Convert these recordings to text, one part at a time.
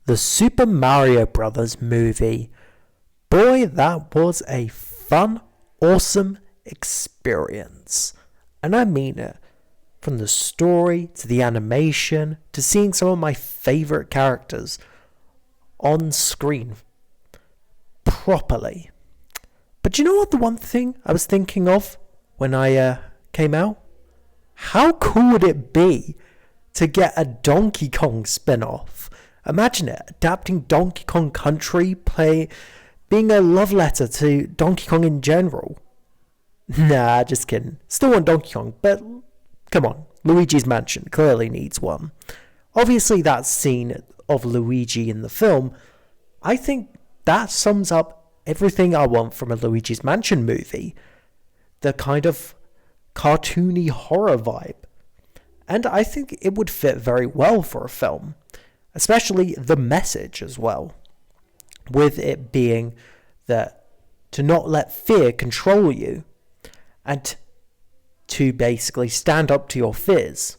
The Super Mario Brothers movie. Boy, that was a fun, awesome experience. And I mean it. From the story, to the animation, to seeing some of my favourite characters on screen properly. But you know what, the one thing I was thinking of when I came out? How cool would it be to get a Donkey Kong spin-off? Imagine it, adapting Donkey Kong Country, being a love letter to Donkey Kong in general. Nah, just kidding. Still want Donkey Kong, but come on, Luigi's Mansion clearly needs one. Obviously, that scene of Luigi in the film, I think that sums up everything I want from a Luigi's Mansion movie. The kind of cartoony horror vibe. And I think it would fit very well for a film. Especially the message as well. With it being that to not let fear control you. And to basically stand up to your fears.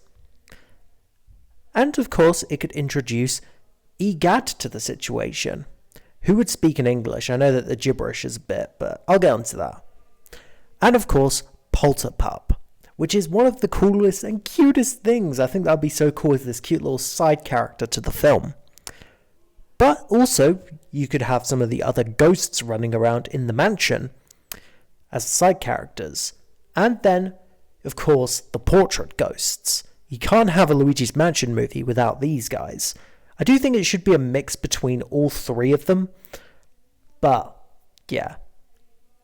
And of course, it could introduce EGAD to the situation. Who would speak in English? I know that the gibberish is a bit, but I'll get onto that. And of course, Polterpup, which is one of the coolest and cutest things. I think that would be so cool with this cute little side character to the film. But also, you could have some of the other ghosts running around in the mansion as side characters. And then, of course, the portrait ghosts. You can't have a Luigi's Mansion movie without these guys. I do think it should be a mix between all three of them. But, yeah.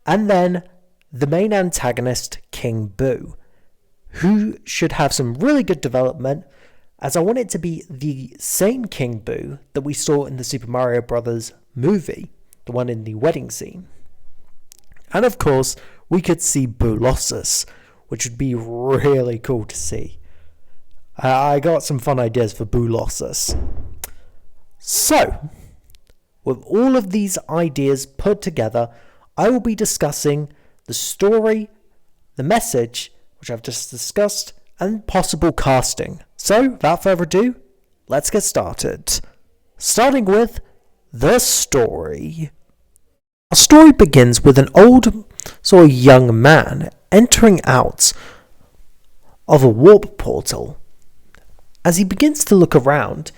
And then, the main antagonist, King Boo, who should have some really good development, as I want it to be the same King Boo that we saw in the Super Mario Bros. Movie, the one in the wedding scene. And of course, we could see Boolossus, which would be really cool to see. I got some fun ideas for Boolossus. So, with all of these ideas put together, I will be discussing the story, the message, which I've just discussed, and possible casting. So, without further ado, let's get started. Starting with the story. Our story begins with an old, sort of young man entering out of a warp portal. As he begins to look around,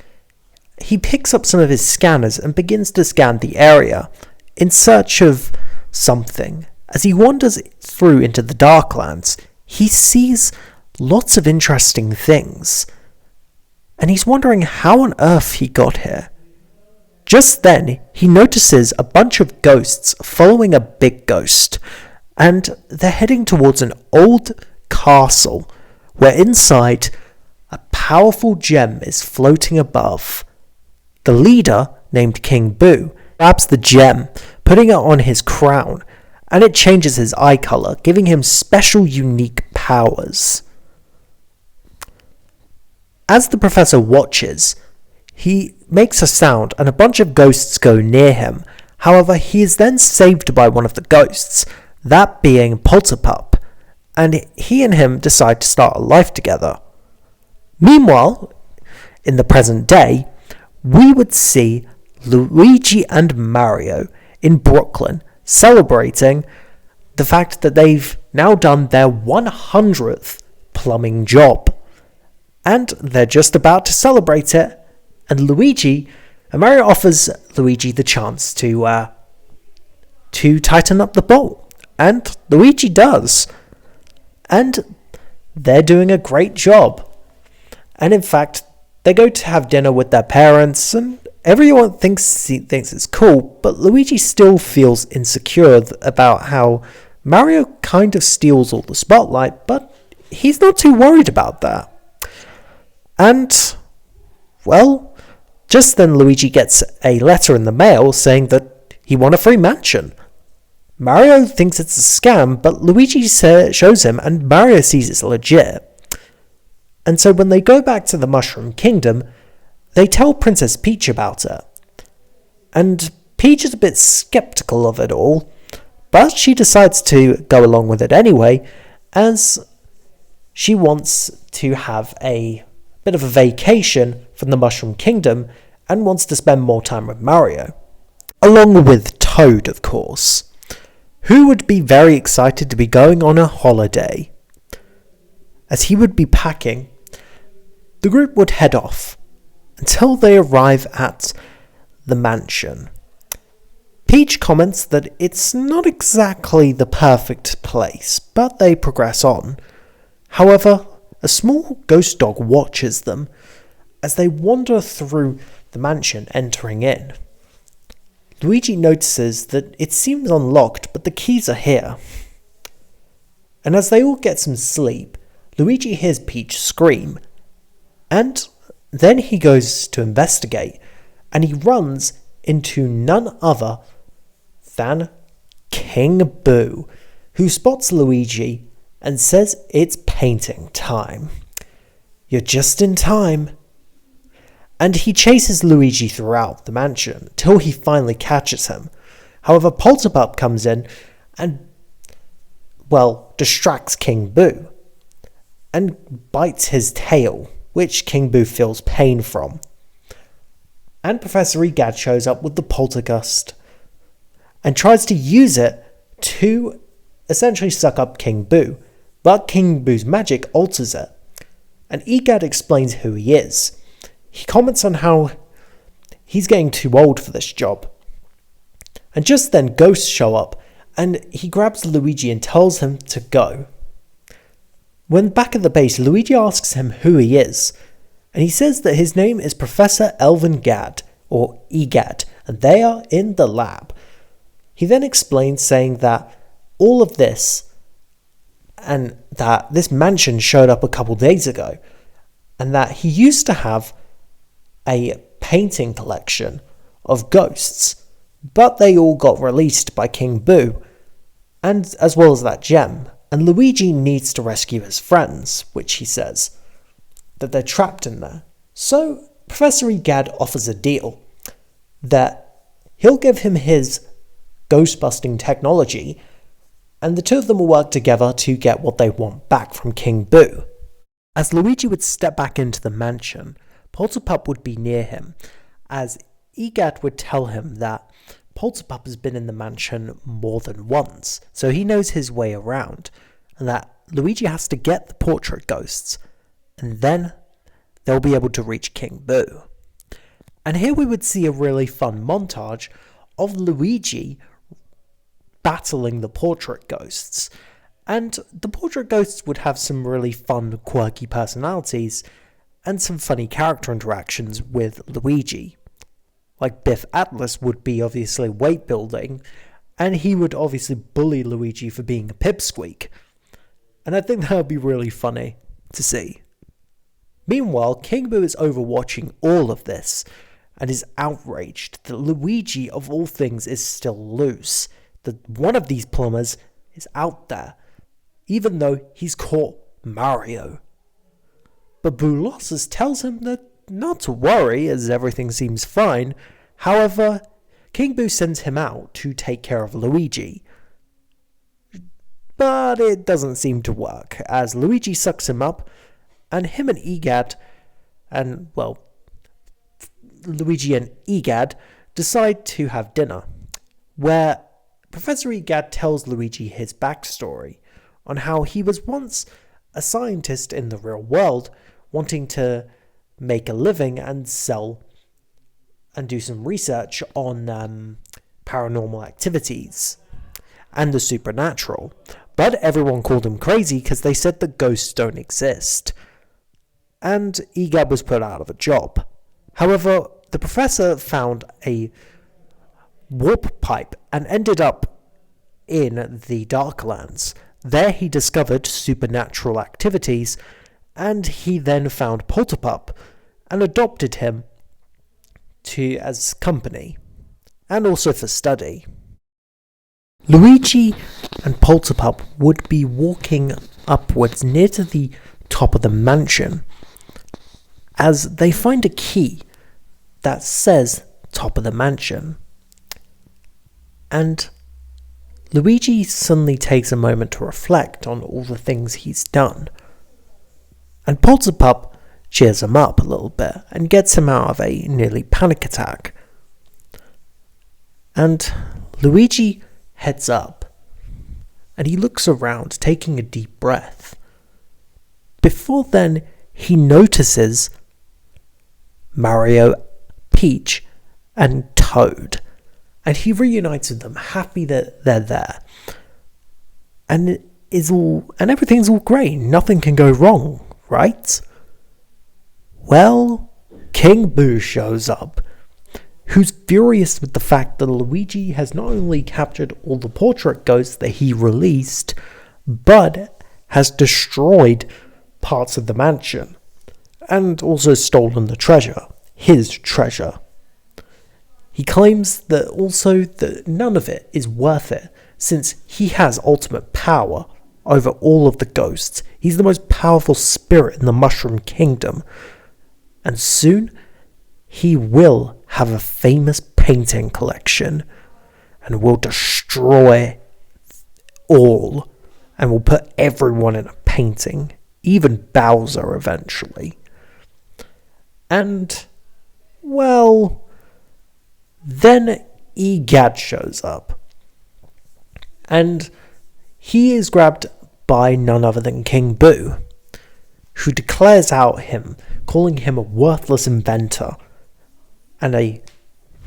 he picks up some of his scanners and begins to scan the area in search of something. As he wanders through into the Darklands, he sees lots of interesting things, and he's wondering how on earth he got here. Just then, he notices a bunch of ghosts following a big ghost, and they're heading towards an old castle, where inside, a powerful gem is floating above. The leader, named King Boo, grabs the gem, putting it on his crown, and it changes his eye color, giving him special unique powers. As the professor watches, he makes a sound and a bunch of ghosts go near him. However, he is then saved by one of the ghosts, that being Polterpup, and he and him decide to start a life together. Meanwhile, in the present day, we would see Luigi and Mario in Brooklyn celebrating the fact that they've now done their 100th plumbing job. And they're just about to celebrate it. And Mario offers Luigi the chance to tighten up the bolt. And Luigi does. And they're doing a great job. And in fact, they go to have dinner with their parents, and everyone thinks it's cool, but Luigi still feels insecure about how Mario kind of steals all the spotlight, but he's not too worried about that. And, well, just then Luigi gets a letter in the mail saying that he won a free mansion. Mario thinks it's a scam, but Luigi shows him, and Mario sees it's legit. And so when they go back to the Mushroom Kingdom, they tell Princess Peach about it. And Peach is a bit skeptical of it all, but she decides to go along with it anyway, as she wants to have a bit of a vacation from the Mushroom Kingdom and wants to spend more time with Mario. Along with Toad, of course, who would be very excited to be going on a holiday. As he would be packing, the group would head off until they arrive at the mansion. Peach comments that it's not exactly the perfect place, but they progress on. However, a small ghost dog watches them as they wander through the mansion, entering in. Luigi notices that it seems unlocked, but the keys are here. And as they all get some sleep, Luigi hears Peach scream, and then he goes to investigate, and he runs into none other than King Boo, who spots Luigi and says it's painting time. You're just in time. And he chases Luigi throughout the mansion till he finally catches him. However, Polterpup comes in and, distracts King Boo and bites his tail, which King Boo feels pain from. And Professor Egad shows up with the poltergust and tries to use it to essentially suck up King Boo, but King Boo's magic alters it. And Egad explains who he is. He comments on how he's getting too old for this job. And just then ghosts show up and he grabs Luigi and tells him to go. When back at the base, Luigi asks him who he is, and he says that his name is Professor Elvin Gad, or Egad, and they are in the lab. He then explains, saying that all of this, and that this mansion showed up a couple days ago, and that he used to have a painting collection of ghosts, but they all got released by King Boo, and as well as that gem, and Luigi needs to rescue his friends, which he says that they're trapped in there. So Professor Egad offers a deal that he'll give him his ghostbusting technology, and the two of them will work together to get what they want back from King Boo. As Luigi would step back into the mansion, Polterpup would be near him, as Egad would tell him that Polterpup has been in the mansion more than once, so he knows his way around, and that Luigi has to get the portrait ghosts, and then they'll be able to reach King Boo. And here we would see a really fun montage of Luigi battling the portrait ghosts, and the portrait ghosts would have some really fun, quirky personalities, and some funny character interactions with Luigi. Like Biff Atlas would be obviously weight building, and he would obviously bully Luigi for being a pipsqueak. And I think that would be really funny to see. Meanwhile, King Boo is overwatching all of this, and is outraged that Luigi, of all things, is still loose. That one of these plumbers is out there, even though he's caught Mario. But Boo Losses tells him that not to worry, as everything seems fine. However, King Boo sends him out to take care of Luigi. But it doesn't seem to work, as Luigi sucks him up, and him and Egad, Luigi and Egad decide to have dinner, where Professor Egad tells Luigi his backstory on how he was once a scientist in the real world, wanting to make a living and sell and do some research on paranormal activities and the supernatural. But everyone called him crazy because they said that ghosts don't exist. And Egad was put out of a job. However, the professor found a warp pipe and ended up in the Darklands. There he discovered supernatural activities, and he then found Polterpup and adopted him as company, and also for study. Luigi and Polterpup would be walking upwards near to the top of the mansion, as they find a key that says top of the mansion. And Luigi suddenly takes a moment to reflect on all the things he's done. And Polterpup cheers him up a little bit and gets him out of a nearly panic attack. And Luigi heads up and he looks around, taking a deep breath. Before then, he notices Mario, Peach, and Toad, and he reunites with them, happy that they're there. And everything's all great. Nothing can go wrong, right? Well, King Boo shows up, who's furious with the fact that Luigi has not only captured all the portrait ghosts that he released, but has destroyed parts of the mansion, and also stolen the treasure, his treasure. He claims that none of it is worth it, since he has ultimate power over all of the ghosts. He's the most powerful spirit in the Mushroom Kingdom, and soon he will have a famous painting collection, and will destroy all, and will put everyone in a painting, even Bowser eventually. And, well, then Egad shows up, and he is grabbed by none other than King Boo, who declares out him, calling him a worthless inventor and a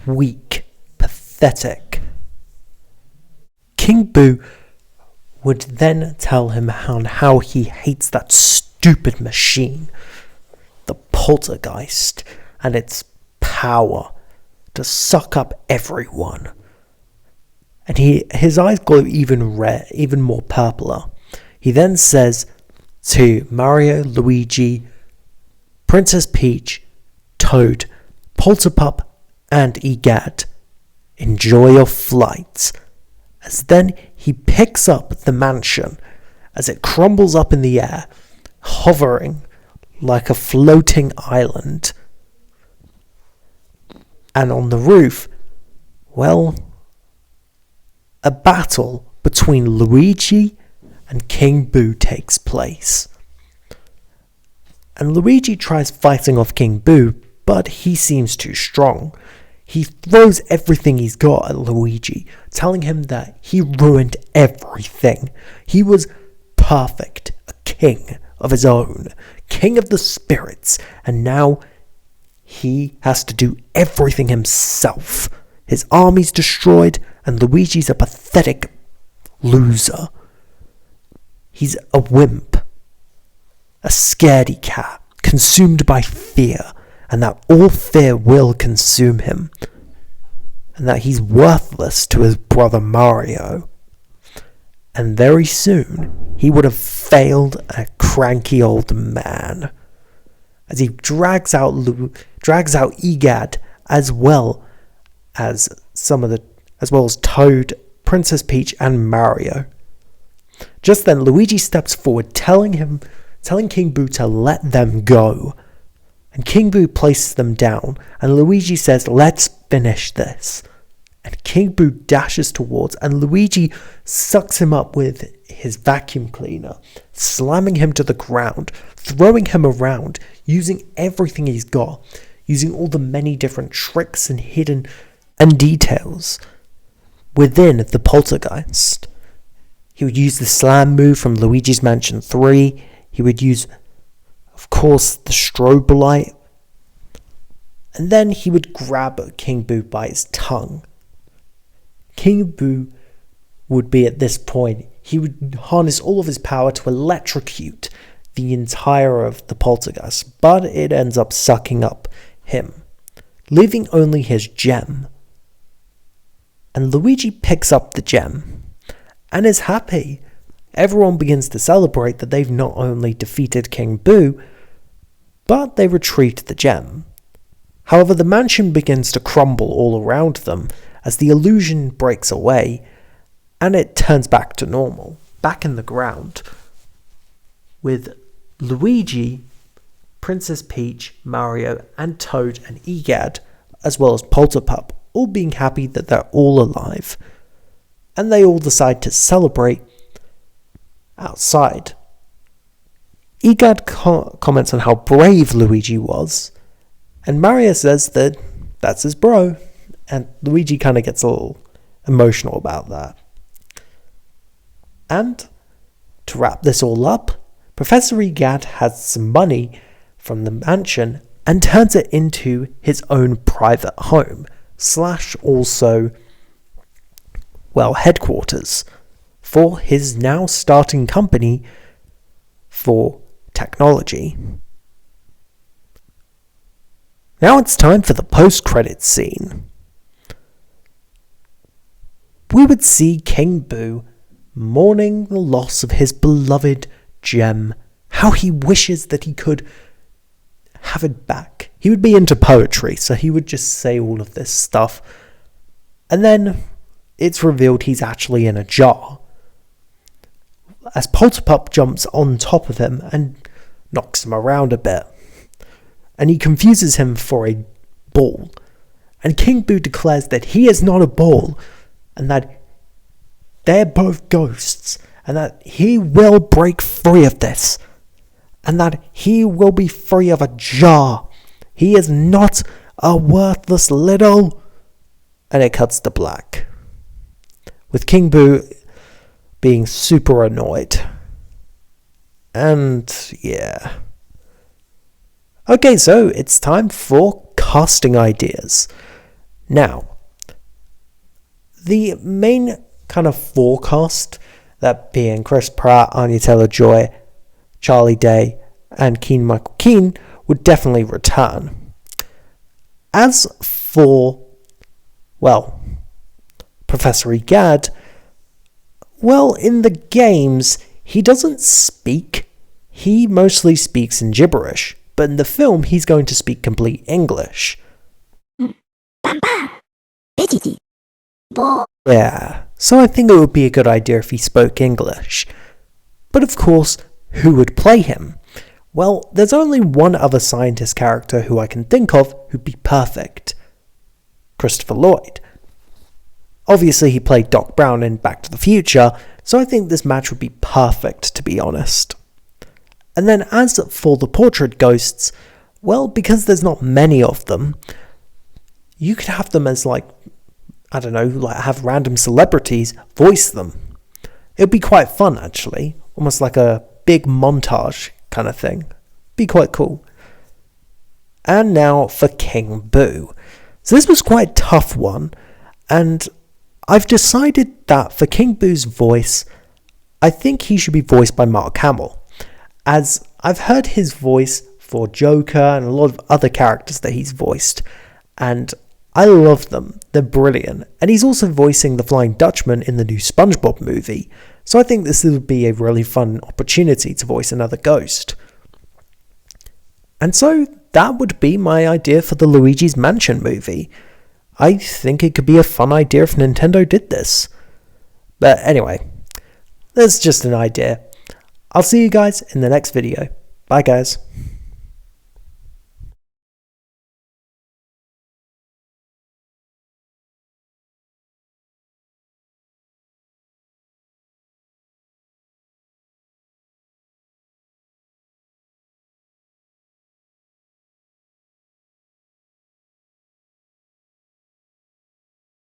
weak, pathetic. King Boo would then tell him how he hates that stupid machine, the poltergeist, and its power to suck up everyone. And his eyes glow even more purpler. He then says to Mario, Luigi, Princess Peach, Toad, Polterpup, and Egad, enjoy your flight. As then he picks up the mansion as it crumbles up in the air, hovering like a floating island. And on the roof, well, a battle between Luigi and King Boo takes place. And Luigi tries fighting off King Boo, but he seems too strong. He throws everything he's got at Luigi, telling him that he ruined everything. He was perfect, a king of his own, king of the spirits, and now he has to do everything himself. His army's destroyed, and Luigi's a pathetic loser. He's a wimp, a scaredy cat, consumed by fear, and that all fear will consume him, and that he's worthless to his brother Mario. And very soon, he would have failed a cranky old man, as he drags out Egad, as well as Toad, Princess Peach, and Mario. Just then, Luigi steps forward, telling King Boo to let them go. And King Boo places them down, and Luigi says, "Let's finish this." And King Boo dashes towards, and Luigi sucks him up with his vacuum cleaner, slamming him to the ground, throwing him around, using everything he's got, using all the many different tricks and hidden and details within the poltergeist. He would use the slam move from Luigi's Mansion 3. He would use, of course, the strobe light. And then he would grab King Boo by his tongue. King Boo would be at this point, he would harness all of his power to electrocute the entire of the poltergeist, but it ends up sucking up him, leaving only his gem. And Luigi picks up the gem and is happy. Everyone begins to celebrate that they've not only defeated King Boo, but they retrieved the gem. However, the mansion begins to crumble all around them as the illusion breaks away, and it turns back to normal, back in the ground, with Luigi, Princess Peach, Mario, and Toad and Egad, as well as Polterpup, all being happy that they're all alive. And they all decide to celebrate outside. Egad comments on how brave Luigi was, and Mario says that that's his bro, and Luigi kind of gets a little emotional about that. And to wrap this all up, Professor Egad has some money from the mansion and turns it into his own private home, / also, well, headquarters for his now starting company for technology. Now it's time for the post-credits scene. We would see King Boo mourning the loss of his beloved gem, how he wishes that he could have it back. He would be into poetry, so he would just say all of this stuff. And then it's revealed he's actually in a jar, as Polterpup jumps on top of him and knocks him around a bit. And he confuses him for a ball. And King Boo declares that he is not a ball, and that they're both ghosts, and that he will break free of this, and that he will be free of a jar. He is not a worthless little... And it cuts to black, with King Boo being super annoyed. And yeah. Okay, so it's time for casting ideas. Now, the main kind of forecast, that being Chris Pratt, Anya Taylor-Joy, Charlie Day, and Keegan-Michael Key, would definitely return. As for, well, Professor Egad, well, in the games, he doesn't speak. He mostly speaks in gibberish, but in the film, he's going to speak complete English. Yeah, so I think it would be a good idea if he spoke English. But of course, who would play him? Well, there's only one other scientist character who I can think of who'd be perfect. Christopher Lloyd. Obviously, he played Doc Brown in Back to the Future, so I think this match would be perfect, to be honest. And then as for the portrait ghosts, well, because there's not many of them, you could have them as have random celebrities voice them. It would be quite fun, actually. Almost like a big montage kind of thing. Be quite cool. And now for King Boo. So this was quite a tough one, and I've decided that for King Boo's voice, I think he should be voiced by Mark Hamill, as I've heard his voice for Joker and a lot of other characters that he's voiced, and I love them. They're brilliant. And he's also voicing the Flying Dutchman in the new SpongeBob movie, so I think this would be a really fun opportunity to voice another ghost. And so that would be my idea for the Luigi's Mansion movie. I think it could be a fun idea if Nintendo did this. But anyway, that's just an idea. I'll see you guys in the next video. Bye guys.